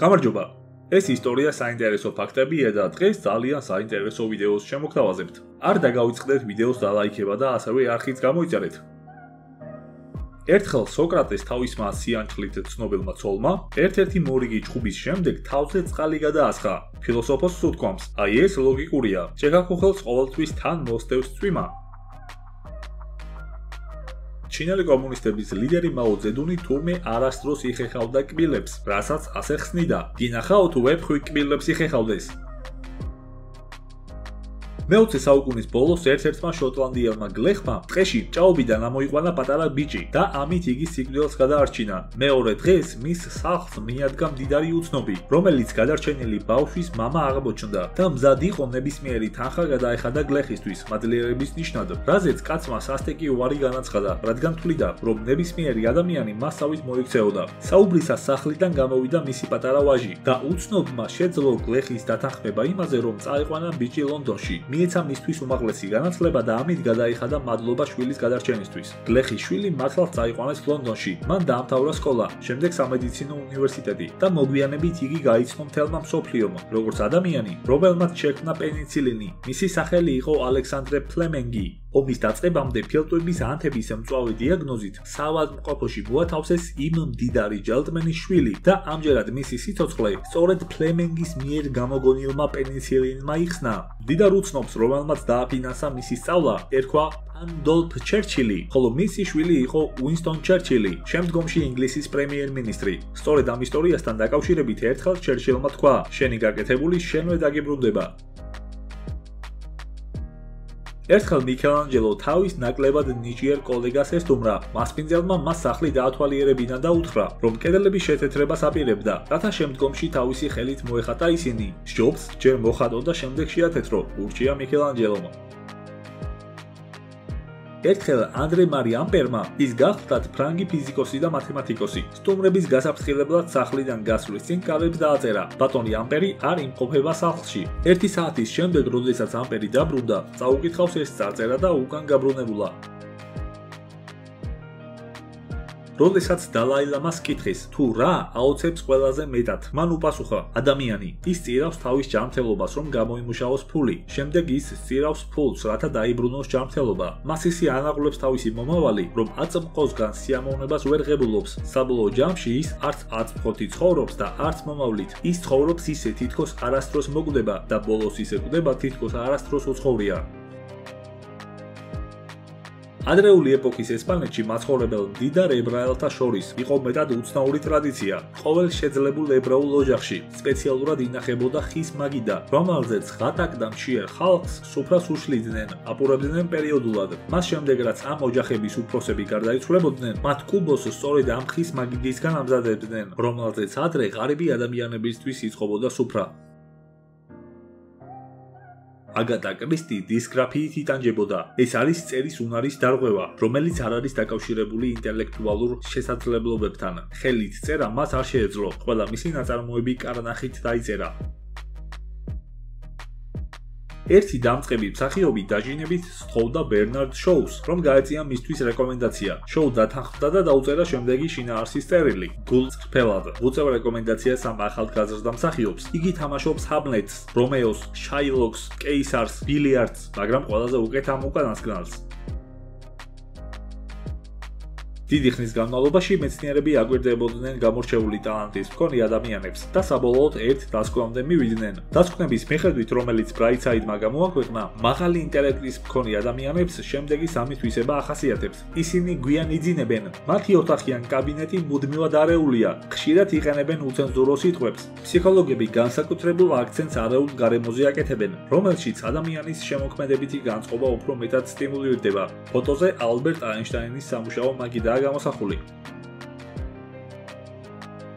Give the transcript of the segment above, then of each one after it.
გამარჯობა. ეს ისტორია საინტერესო ფაქტებია და დღეს ძალიან საინტერესო ვიდეოს შემოგთავაზებთ. არ დაგავიწყდეთ ვიდეოს დალაიქება და ასევე არხიც გამოიწერეთ. ერთხელ სოკრატეს თავისმა სიანჩლით ცნობილმა ცოლმა ერთ-ერთი მორიგი ჩხუბის შემდეგ თავზე წყალი გადაასხა. ფილოსოფოსს უთქვამს, აი ეს ლოგიკურია. შეგაქუხელს ყოველთვის თან მოსდევს წვიმა. ჩინელი კომუნისტების ლიდერი მაო ძედუნი თურმე არასდროს იხეხავდა კბილებს, რასაც ასე ხსნიდა. გინახავ თუ ვეფხვი კბილებს იხეხავდეს. მე-20 საუკუნის ბოლოს ერთ-ერთმა შოტლანდიელმა გლეხმა ტყეში ჭაობიდან ამოიყვანა პატარა ბიჭი და ამით იგი სიკვდილს გადაარჩინა. მეორე დღეს მის სახლს მიადგა მდიდარი უცნობი, რომელიც გადარჩენილი ბავშვის მამა აღმოჩნდა და მზად იყო ნებისმიერი თანხა გადაეხადა გლეხისთვის მაძლიერების ნიშნად, რაზეც კაცმა სასტიკი უარი განაცხადა, რადგან თვლიდა, რომ ნებისმიერი ადამიანი მასავით მოიქცეოდა. საუბრისას სახლიდან გამოვიდა მისი პატარა ვაჟი და უცნობმა შეძლო გლეხის დათანხმება იმაზე, რომ წაიყვანა ბიჭი ლონდონში. მიეცა მისთვის უმაღლესი განათლება და ამით გადაიხადა მადლობა შვილის გადარჩენისთვის. გლეხის შვილი მართლაც წაიყვანეს ლონდონში. მან დაამთავრა სკოლა, შემდეგ სამედიცინო უნივერსიტეტი და მოგვიანებით იგი გაიცნო მთელმა მსოფლიომ, როგორც ადამიანი, რომელმაც შექმნა პენიცილინი. მისი სახელი იყო ალექსანდრე ფლემენგი. ომის დაწყებამდე ფილტვების ანთების მწვავე დიაგნოზით საავადმყოფოში მოათავსეს იმ მდიდარი ჯელტმენის შვილი და ამჯერად მისი სიცოცხლე სწორედ ფლემენგის მიერ გამოგონილმა პენიცილინმა იხსნა. მდიდარ უცნობს, რომელმაც დააფინანსა მისი სწავლა, ერქვა რანდოლფ ჩერჩილი, ხოლო მისი შვილი იყო უინსტონ ჩერჩილი, შემდგომში ინგლისის პრემიერ-მინისტრი. სწორედ ამ ისტორიასთან დაკავშირებით ერთხელ ჩერჩილმა თქვა: შენი გაკეთებული შენვე დაგიბრუნდება. ერთხელ მიქელანჯელო თავის ნაკლებად ნიჭიერ კოლეგას ესტუმრა. მასპინძელმა მას სახლი დაათვალიერებინა და უთხრა, რომ კედლების შეთეთრებას აპირებდა, რათა შემდგომში თავისი ხელით მოეხატა ისინი. სჯობს, ჯერ მოხატო და შემდეგ შეათეთრო, ურჩია მიქელანჯელომ. ერთხელ ანდრე მარი ამპერმა ის გახლდათ ფრანგი ფიზიკოსი და მათემატიკოსი. სტუმრების გასაფრთხილებლად სახლიდან გასვლის წინ კალებს დააწერა. ბატონი ამპერი არ იმყოფება სახლში. 1 საათის შემდეგ, როდესაც ამპერი დაბრუნდა, წაუკითხავს ეს წარწერა და უკან გაბრუნებულა. როდესაც დალაილამას კითხეს, თუ რა აოცებს ყველაზე მეტად, მან უპასუხა: ადამიანი. ის სწირავს თავის ჯანმრთელობას, რომ გამოიმუშაოს ფული. შემდეგ ის სწირავს ფულს, რათა დაიბრუნოს ჯანმრთელობა. მას ისე ანაღლებს თავისი მომავალი, რომ აწმყოსგან სიამოვნებას ვერ ღებულობს. საბოლოო ჯამში ის არც აწმყოთი ცხოვრობს და არც მომავლით. ის ცხოვრობს ისე, თითქოს არასდროს მოკვდება და ბოლოს ისე კვდება, თითქოს არასდროს უცხოვრია. ადრეული ეპოქის ესპანეთში მაცხოვრებელ მდიდარ ებრაელთა შორის იყო მეტად უცნაური ტრადიცია. ყოველ შეძლებულ ებრაულ ოჯახში სპეციალურად ინახებოდა ხის მაგიდა, რომელზეც ღატაკ და მშიერ ხალხს სუფრას უშლიდნენ, აპურებდნენ პერიოდულად. მას შემდეგ, რაც ამ ოჯახების უფროსები გარდაიცვლებოდნენ, მათ კუბოს სწორედ ამ ხის მაგიდისგან ამზადებდნენ, რომელზეც ადრე ღარიბი ადამიანებისთვის იწყობოდა სუფრა. აგატა კრისტი დისგრაფიით იტანჯებოდა. ეს არის წერის უნარის დარღვევა, რომელიც არ არის დაკავშირებული ინტელექტუალურ შესაძლებლობებთან. ხელით წერა მას არ შეეძლო. ყველა მისი ნაწარმოები კარნახით დაიწერა. ერთი დამწყები მსახიობი დაჟინებით სთხოვდა ბერნარდ შოუს, რომ გაეწია მისთვის რეკომენდაცია. შოუ დათანხმდა და დაუწერა შემდეგი შინაარსის წერილი. გულწრფელად უწევ რეკომენდაციას ამ ახალგაზრდა მსახიობს. იგი თამაშობს ჰამლეტს, რომეოს, შაილოკს, კეისარს, ბილიარდს, მაგრამ ყველაზე უკეთ ამ უკანასკნელს. დიდი ხნის განმავლობაში მეცნიერები აკვირდებოდნენ გამორჩეული ტალანტის მქონე ადამიანებს და საბოლოოდ ერთ დასკვნამდე მივიდნენ. დასკვნების მიხედვით, რომელიც ბრაითსაიდმა გამოაქვეყნა, მაღალი ინტელექტის მქონე ადამიანებს შემდეგი სამი თვისება ახასიათებს. ისინი გვიან იძინებენ, მათი ოთახიან კაბინეტი მუდმივად არეულია, ხშირად იყენებენ უცენზურო სიტყვებს. ფსიქოლოგები განსაკუთრებულ აქცენტს არეულ გარემოზე აკეთებენ, რომელშიც ადამიანის შემოქმედებითი განწყობა უფრო მეტად სტიმულირდება. ფოტოზე ალბერტ აინშტაინის სამუშაო მაგიდაა გამოსახული.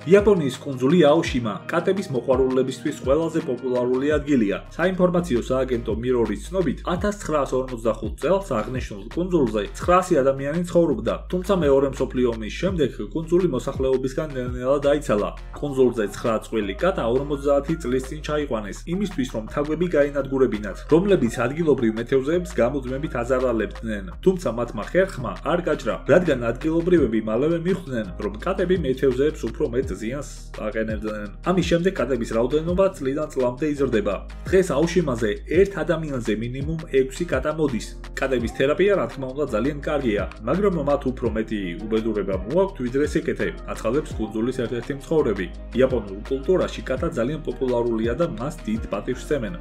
იაპონიის კუნძული აოშიმა კატების მოყვარულებისთვის ყველაზე პოპულარული ადგილია. საინფორმაციო სააგენტო მირორის ცნობით, 1945 წელს აღნიშნულ კუნძულზე 900 ადამიანი ცხოვრობდა, თუმცა მეორე მსოფლიო ომის შემდეგ კუნძული მოსახლეობისგან ნელ-ნელა დაიცალა. კუნძულზე 9 წყვილი კატა 50 წლის წინ ჩაიყვანეს, იმისთვის რომ თაგვები გაენადგურებინათ, რომლებიც ადგილობრივ მეთევზეებს გამუდმებით აზარალებდნენ. თუმცა მათმა ხერხმა არ გაჭრა, რადგან ადგილობრივები მალევე მიხვდნენ, რომ კატები მეთევზეებს უფრო მეტ ზიანს აყენებდნენ. ამის შემდეგ კადების რაოდენობა წლიდან წლამდე იზრდება. დღეს აუშიმაზე ერთ ადამიანზე მინიმუმ 6 კატა მოდის. კადების თერაპია რა თქმა უნდა ძალიან კარგია, მაგრამ მათ უფრო მეტი უბედურება მოაქვთ ვიდრე სიკეთე, აცხადებს კუნძულის ერთ-ერთი მცხოვრები. იაპონურ კულტურაში კატა ძალიან პოპულარულია და მას დიდ პატივს სცემენ.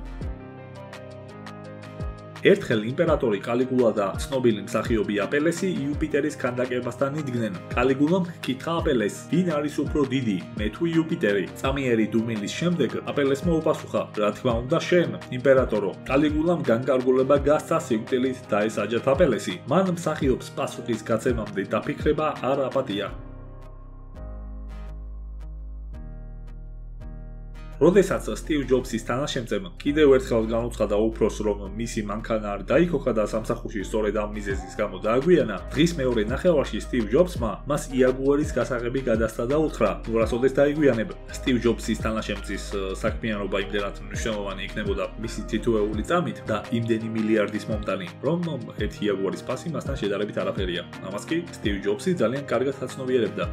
ერთხელ იმპერატორი კალიგულა და ცნობილი მსახიობი აპელესი იუპიტერის ქანდაკებასთან იდგნენ. კალიგულამ ჰკითხა აპელეს, ვინ არის უფრო დიდი, მე თუ იუპიტერი? წამიერი დუმილის შემდეგ აპელესმა უპასუხა, რა თქმა უნდა შენ, იმპერატორო. კალიგულამ განკარგულება გასცა სიკვდილით დაესაჯათ აპელესი. მან მსახიობს პასუხის გაცემამდე დაფიქრება არ აპატია. როდესაც სტივ ჯობსის თანაშემწემ კიდევ ერთხელ განუცხადა უფროს, რომ მისი მანქანა არ დაიქოხა და სამსახურში სწორედ ამ მიზეზის გამო დააგვიანა, დღის მეორე ნახევარში სტივ ჯობსმა მას იაგუარის გასაღები გადასცა და უთხრა, ნუ რასოდეს დაიგვიანებ. სტივ ჯობსის თანაშემწის საქმიანობა იმდენად მნიშვნელოვანი იქნებოდა მისი თითოეული წამით და იმდენი მილიარდის მომტანი, რომ ერთი იაგუარის ფასი მასთან შედარებით არაფერია. ამას კი სტივ ჯობსი ძალიან კარგად აცნობიერებდა.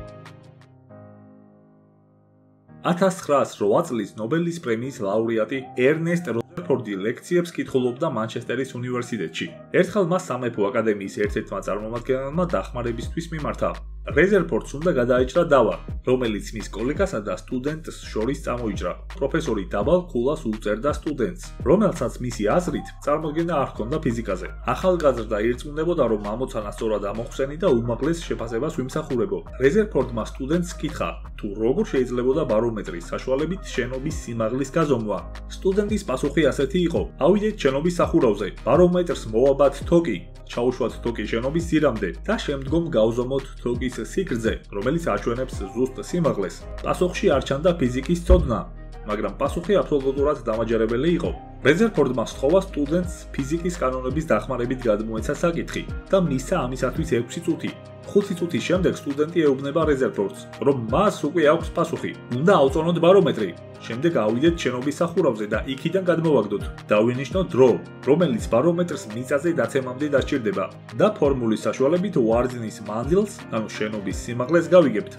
1908 წლის ნობელის პრემიის ლაურეატი ერნესტ როზერფორდი ლექციებს კითხულობდა მანჩესტერის უნივერსიტეტში. ერთხელ მას სამეფო აკადემიის ერთ-ერთმა წარმომადგენელმა დახმარებისთვის მიმართა. რეზერფორდს უნდა გადაეჭრა დავა, რომელიც მის კოლეგასა და სტუდენტს შორის წამოიჭრა. პროფესორი დაბალ ქულას უწერდა სტუდენტს, რომელსაც მისი აზრით წარმოდგენა არ ჰქონდა ფიზიკაზე. ახალგაზრდა ირწმუნებოდა, რომ ამოცანა სწორად ამოხსენი და უმაღლეს შეფასებას ვიმსახურებო. რეზერფორდმა სტუდენტს კითხა, თუ როგორ შეიძლებოდა ბარომეტრის საშუალებით შენობის სიმაღლის გაზომვა. სტუდენტის პასუხი ასეთი იყო: ავიდეთ შენობის სახურავზე, ბარომეტრს მოვაბათ თოკი, ჩაუშვათ თოკი შენობის ძირამდე და შემდგომ გავზომოთ თოკის სიგრძე, რომელიც აჩვენებს ზუსტ სიმაღლეს. პასუხში არ ჩანდა ფიზიკის ცოდნა, მაგრამ პასუხი აბსოლუტურად დამაჯერებელი იყო. რეზერფორდმა სთხოვა სტუდენტს ფიზიკის კანონების დახმარებით გადმოეცა საკითხი და მისცა ამისათვის 6 წუთი. 5 წუთის შემდეგ სტუდენტი ეუბნება რეზერფორდს, რომ მას უკვე აქვს პასუხი. უნდა ავწონოთ ბარომეტრი. შემდეგ ავიდეთ შენობის სახურავზე და იქიდან გადმოვაგდოთ. დავინიშნოთ დრო, რომელიც ბარომეტრს მიწაზე დაცემამდე დასჭირდება და ფორმულის საშუალებით ვარდნის მანძილს, ანუ შენობის სიმაღლეს გავიგებთ.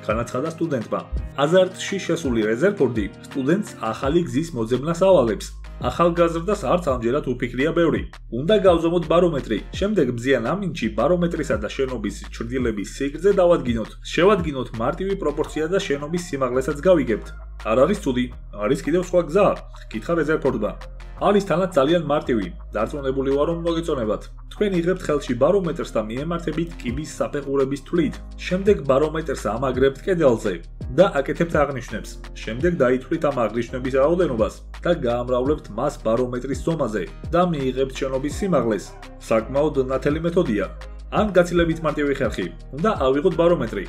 განაცხადა სტუდენტმა. აზარტში შესული რეზერფორდი სტუდენტს ახალი გზის მოძებნას ავალებს. ახალგაზრდას არც ამჯერად უფიქრია ბევრი. უნდა გავზომოთ ბარომეტრი. შემდეგ მზიან ამინჩი ბარომეტრისა და შენობის ჩრდილების სიგრძე დავადგინოთ. შევადგინოთ მარტივი პროპორცია და შენობის სიმაღლესაც გავიგებთ. არ არის ცუდი, არის კიდევ სხვა გზა? კითხა რეზერფორდმა. არის თანაც ძალიან მარტივი. დარწმუნებული ვარ, რომ მოგეწონებათ. თქვენ იღებთ ხელში ბარომეტრს და მიემართებით კიბის საფეხურების თვლით. შემდეგ ბარომეტრს ამაგრებთ კედელზე და აკეთებთ აღნიშვნებს. შემდეგ დაითვლით ამ აღნიშვნების რაოდენობას და გაამრავლებთ მას ბარომეტრის ზომაზე და მიიღებთ შენობის სიმაღლეს. საკმაოდ ნათელი მეთოდია. ან გაცილებით მარტივი ხერხი. უნდა ავიღოთ ბარომეტრი.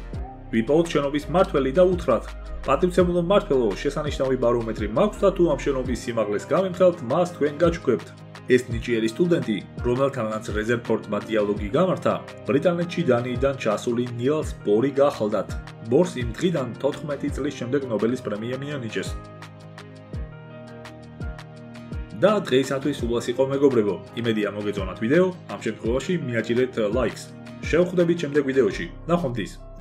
ვიპოვოთ შენობის მართველი და უთხრათ: პატივცემულო მმართველო, შესანიშნავი ბარომეტრი მაქვს და თუ ამ შენობის სიმაღლეს გამიმხელთ, მას თქვენ გაჩუქებთ. ეს ნიჭიერი სტუდენტი, რომელთანაც რეზერფორდმა დიალოგი გამართა, ბრიტანეთში დანიიდან ჩასული ნილს ბორი გახლდათ. ბორს იმ დღიდან 14 წლის შემდეგ ნობელის პრემია მიანიჭეს. და დღეისათვის სულას იყო მეგობრებო. იმედია მოგეწონათ ვიდეო, ამ შემთხვევაში მიაჭირეთ ლაიქს. შევხვდებით შემდეგ ვიდეოში. ნახვამდის.